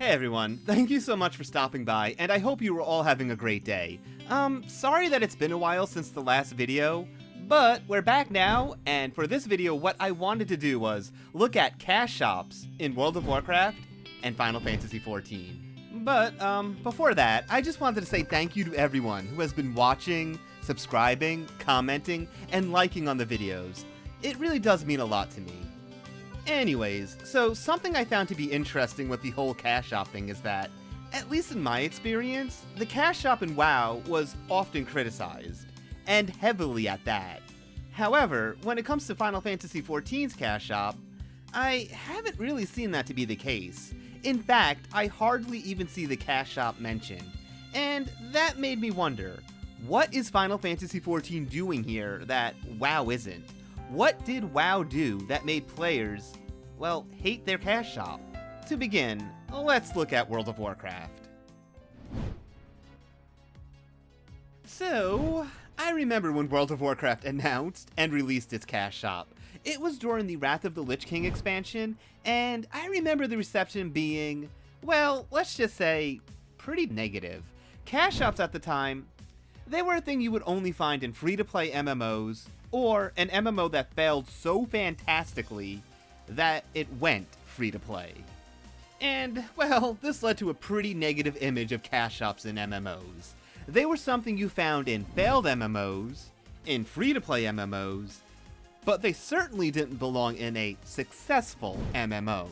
Hey everyone, thank you so much for stopping by, and I hope you were all having a great day. Sorry that it's been a while since the last video, but we're back now, and for this video what I wanted to do was look at cash shops in World of Warcraft and Final Fantasy XIV. But, before that, I just wanted to say thank you to everyone who has been watching, subscribing, commenting, and liking on the videos. It really does mean a lot to me. Anyways, so something I found to be interesting with the whole cash shop thing is that, at least in my experience, the cash shop in WoW was often criticized, and heavily at that. However, when it comes to Final Fantasy XIV's cash shop, I haven't really seen that to be the case. In fact, I hardly even see the cash shop mentioned, and that made me wonder, what is Final Fantasy XIV doing here that WoW isn't? What did WoW do that made players, well, hate their cash shop? To begin, let's look at World of Warcraft. So, I remember when World of Warcraft announced and released its cash shop. It was during the Wrath of the Lich King expansion, and I remember the reception being, well, let's just say, pretty negative. Cash shops at the time, they were a thing you would only find in free-to-play MMOs, or an MMO that failed so fantastically that it went free-to-play. And, well, this led to a pretty negative image of cash shops in MMOs. They were something you found in failed MMOs, in free-to-play MMOs, but they certainly didn't belong in a successful MMO.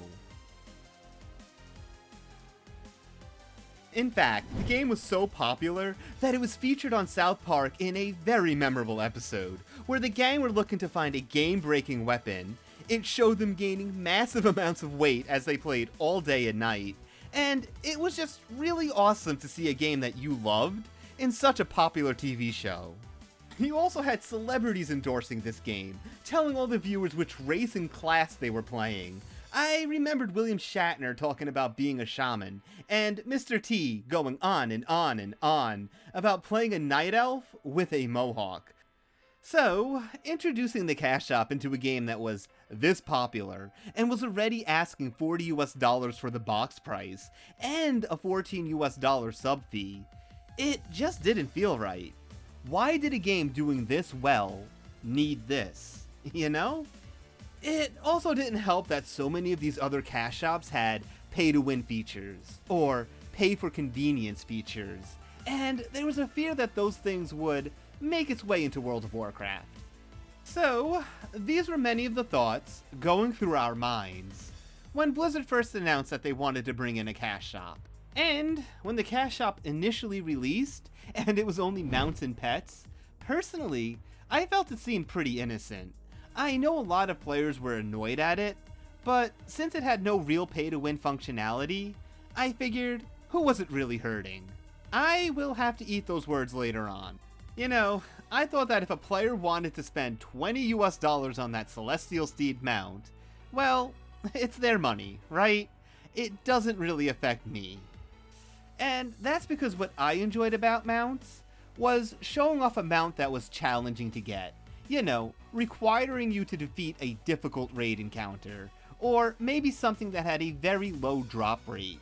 In fact, the game was so popular that it was featured on South Park in a very memorable episode, where the gang were looking to find a game-breaking weapon. It showed them gaining massive amounts of weight as they played all day and night, and it was just really awesome to see a game that you loved in such a popular TV show. You also had celebrities endorsing this game, telling all the viewers which race and class they were playing. I remembered William Shatner talking about being a shaman, and Mr. T going on and on and on about playing a night elf with a mohawk. So, introducing the cash shop into a game that was this popular, and was already asking $40 for the box price, and a $14 sub fee, it just didn't feel right. Why did a game doing this well need this, you know? It also didn't help that so many of these other cash shops had pay-to-win features, or pay-for-convenience features, and there was a fear that those things would make its way into World of Warcraft. So, these were many of the thoughts going through our minds when Blizzard first announced that they wanted to bring in a cash shop. And when the cash shop initially released, and it was only mounts and pets, personally, I felt it seemed pretty innocent. I know a lot of players were annoyed at it, but since it had no real pay-to-win functionality, I figured, who was it really hurting? I will have to eat those words later on. You know, I thought that if a player wanted to spend $20 on that Celestial Steed mount, well, it's their money, right? It doesn't really affect me. And that's because what I enjoyed about mounts was showing off a mount that was challenging to get. You know, requiring you to defeat a difficult raid encounter, or maybe something that had a very low drop rate.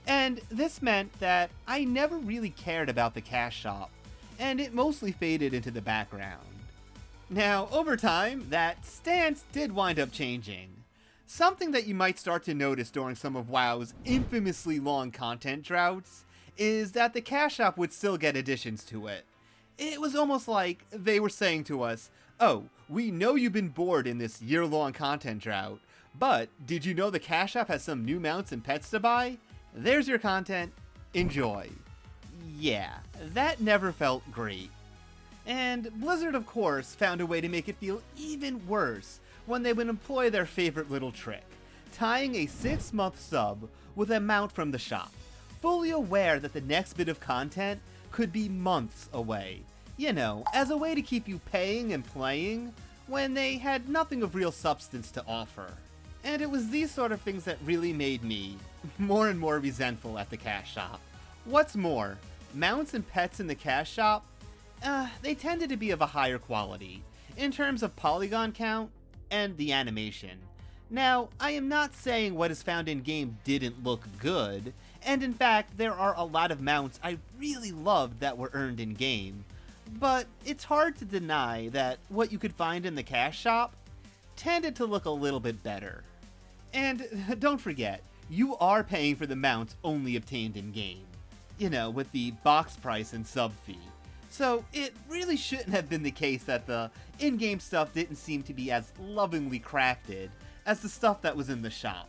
And this meant that I never really cared about the cash shop, and it mostly faded into the background. Now, over time, that stance did wind up changing. Something that you might start to notice during some of WoW's infamously long content droughts is that the cash shop would still get additions to it. It was almost like they were saying to us, oh, we know you've been bored in this year-long content drought, but did you know the cash shop has some new mounts and pets to buy? There's your content, enjoy. Yeah, that never felt great. And Blizzard, of course, found a way to make it feel even worse when they would employ their favorite little trick, tying a 6-month sub with a mount from the shop, fully aware that the next bit of content could be months away. You know, as a way to keep you paying and playing when they had nothing of real substance to offer. And it was these sort of things that really made me more and more resentful at the cash shop. What's more, mounts and pets in the cash shop, they tended to be of a higher quality, in terms of polygon count and the animation. Now, I am not saying what is found in-game didn't look good, and in fact, there are a lot of mounts I really loved that were earned in-game, but it's hard to deny that what you could find in the cash shop tended to look a little bit better. And don't forget, you are paying for the mounts only obtained in-game. You know, with the box price and sub fee. So it really shouldn't have been the case that the in-game stuff didn't seem to be as lovingly crafted as the stuff that was in the shop.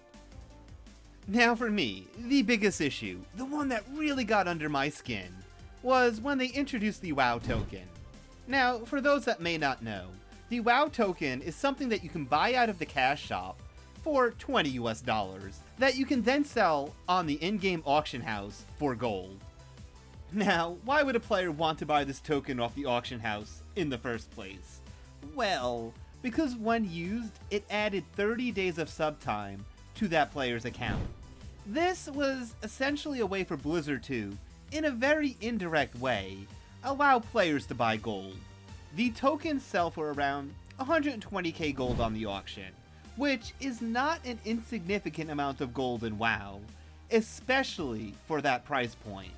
Now for me, the biggest issue, the one that really got under my skin, was when they introduced the WoW token. Now, for those that may not know, the WoW token is something that you can buy out of the cash shop for $20 US that you can then sell on the in-game auction house for gold. Now, why would a player want to buy this token off the auction house in the first place? Well, because when used, it added 30 days of sub time to that player's account. This was essentially a way for Blizzard to, in a very indirect way, allow players to buy gold. The tokens sell for around 120k gold on the auction, which is not an insignificant amount of gold in WoW, especially for that price point.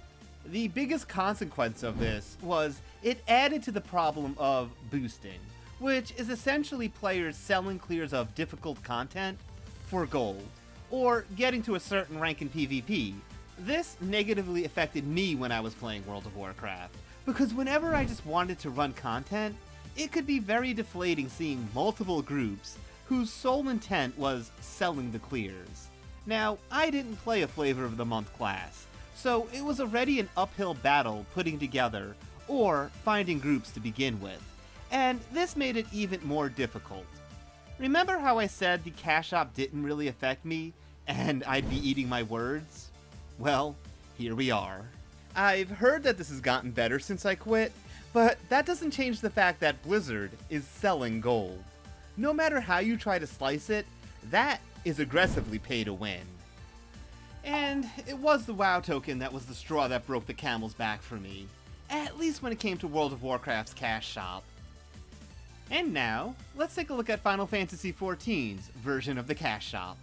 The biggest consequence of this was it added to the problem of boosting, which is essentially players selling clears of difficult content for gold, or getting to a certain rank in PvP. This negatively affected me when I was playing World of Warcraft, because whenever I just wanted to run content, it could be very deflating seeing multiple groups whose sole intent was selling the clears. Now, I didn't play a Flavor of the Month class, so it was already an uphill battle putting together or finding groups to begin with, and this made it even more difficult. Remember how I said the cash shop didn't really affect me, and I'd be eating my words? Well, here we are. I've heard that this has gotten better since I quit, but that doesn't change the fact that Blizzard is selling gold. No matter how you try to slice it, that is aggressively pay to win. And it was the WoW token that was the straw that broke the camel's back for me, at least when it came to World of Warcraft's cash shop. And now, let's take a look at Final Fantasy XIV's version of the cash shop.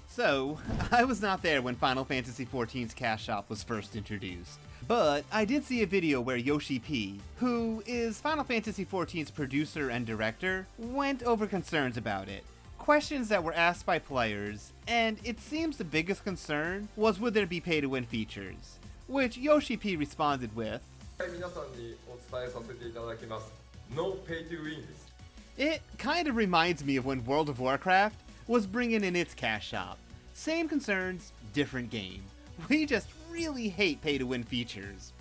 So, I was not there when Final Fantasy XIV's cash shop was first introduced, but I did see a video where Yoshi P, who is Final Fantasy XIV's producer and director, went over concerns about it. Questions that were asked by players, and it seems the biggest concern was would there be pay-to-win features, which Yoshi P responded with, No pay to win. It kind of reminds me of when World of Warcraft was bringing in its cash shop. Same concerns, different game. We just really hate pay-to-win features.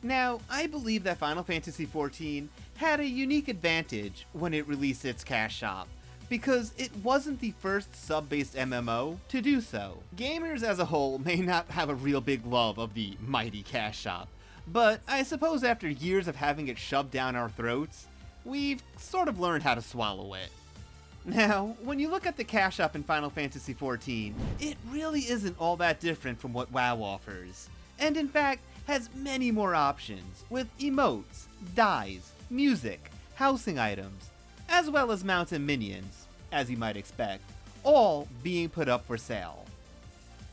Now, I believe that Final Fantasy XIV had a unique advantage when it released its cash shop, because it wasn't the first sub-based MMO to do so. Gamers as a whole may not have a real big love of the mighty cash shop, but I suppose after years of having it shoved down our throats, we've sort of learned how to swallow it. Now, when you look at the cash shop in Final Fantasy XIV, it really isn't all that different from what WoW offers, and in fact has many more options, with emotes, dyes, music, housing items, as well as mounts and minions, as you might expect, all being put up for sale.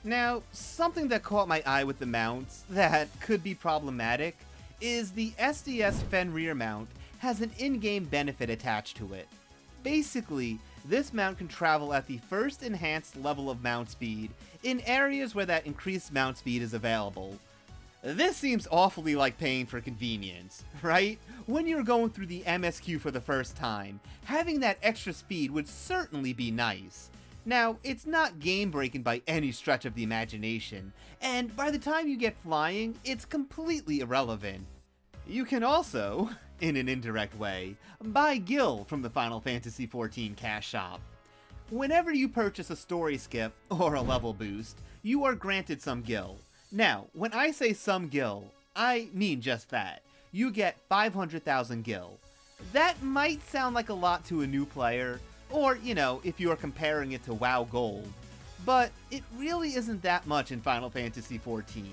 Now, something that caught my eye with the mounts that could be problematic is the SDS Fenrir mount has an in-game benefit attached to it. Basically, this mount can travel at the first enhanced level of mount speed in areas where that increased mount speed is available. This seems awfully like paying for convenience, right? When you're going through the MSQ for the first time, having that extra speed would certainly be nice. Now, it's not game-breaking by any stretch of the imagination, and by the time you get flying, it's completely irrelevant. You can also, in an indirect way, buy gil from the Final Fantasy XIV cash shop. Whenever you purchase a story skip or a level boost, you are granted some gil. Now, when I say some gil, I mean just that. You get 500,000 gil. That might sound like a lot to a new player, or, you know, if you are comparing it to WoW Gold, but it really isn't that much in Final Fantasy XIV.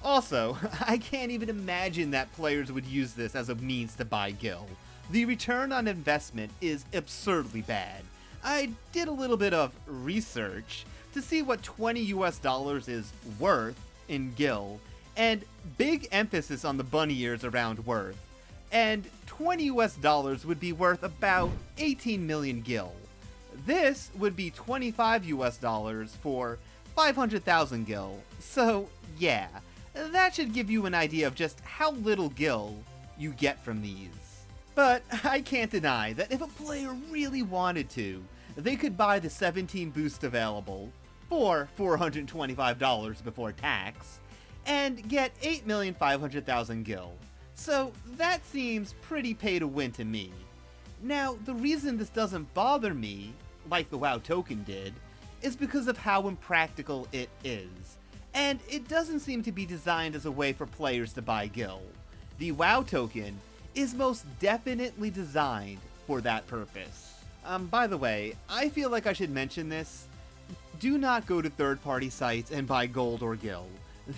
Also, I can't even imagine that players would use this as a means to buy gil. the return on investment is absurdly bad. I did a little bit of research to see what $20 is worth in gil, and big emphasis on the bunny ears around worth. And $20 would be worth about 18 million gil. This would be $25 for 500,000 gil. So yeah, that should give you an idea of just how little gil you get from these. But I can't deny that if a player really wanted to, they could buy the 17 boost available for $425 before tax and get 8,500,000 gil. So that seems pretty pay to win to me. Now, the reason this doesn't bother me, like the WoW token did, is because of how impractical it is. And it doesn't seem to be designed as a way for players to buy gil. The WoW token is most definitely designed for that purpose. By the way, I feel like I should mention this. Do not go to third-party sites and buy gold or gil.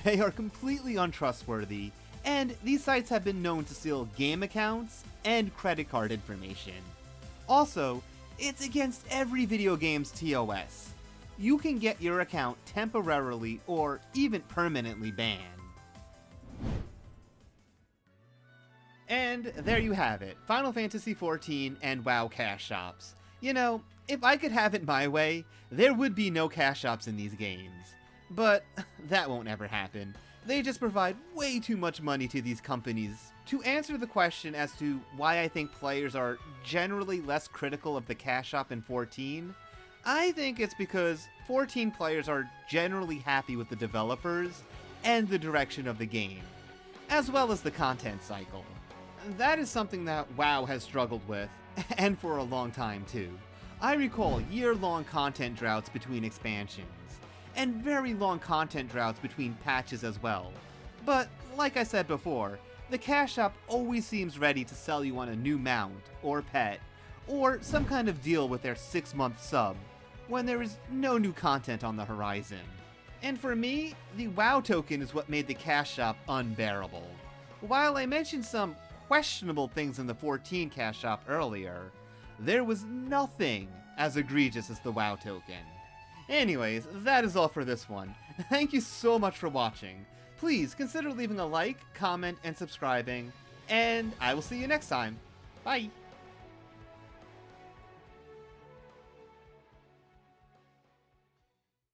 They are completely untrustworthy, and these sites have been known to steal game accounts and credit card information. Also, it's against every video game's TOS. You can get your account temporarily or even permanently banned. And there you have it, Final Fantasy XIV and WoW cash shops. You know, if I could have it my way, there would be no cash shops in these games. But that won't ever happen. They just provide way too much money to these companies. To answer the question as to why I think players are generally less critical of the cash shop in 14, I think it's because 14 players are generally happy with the developers and the direction of the game, as well as the content cycle. That is something that WoW has struggled with, and for a long time too. I recall year-long content droughts between expansions, and very long content droughts between patches as well. But, like I said before, the cash shop always seems ready to sell you on a new mount, or pet, or some kind of deal with their 6-month sub, when there is no new content on the horizon. And for me, the WoW token is what made the cash shop unbearable. While I mentioned some questionable things in the 14 cash shop earlier, there was nothing as egregious as the WoW token. Anyways, that is all for this one. Thank you so much for watching. Please consider leaving a like, comment, and subscribing, and I will see you next time. Bye!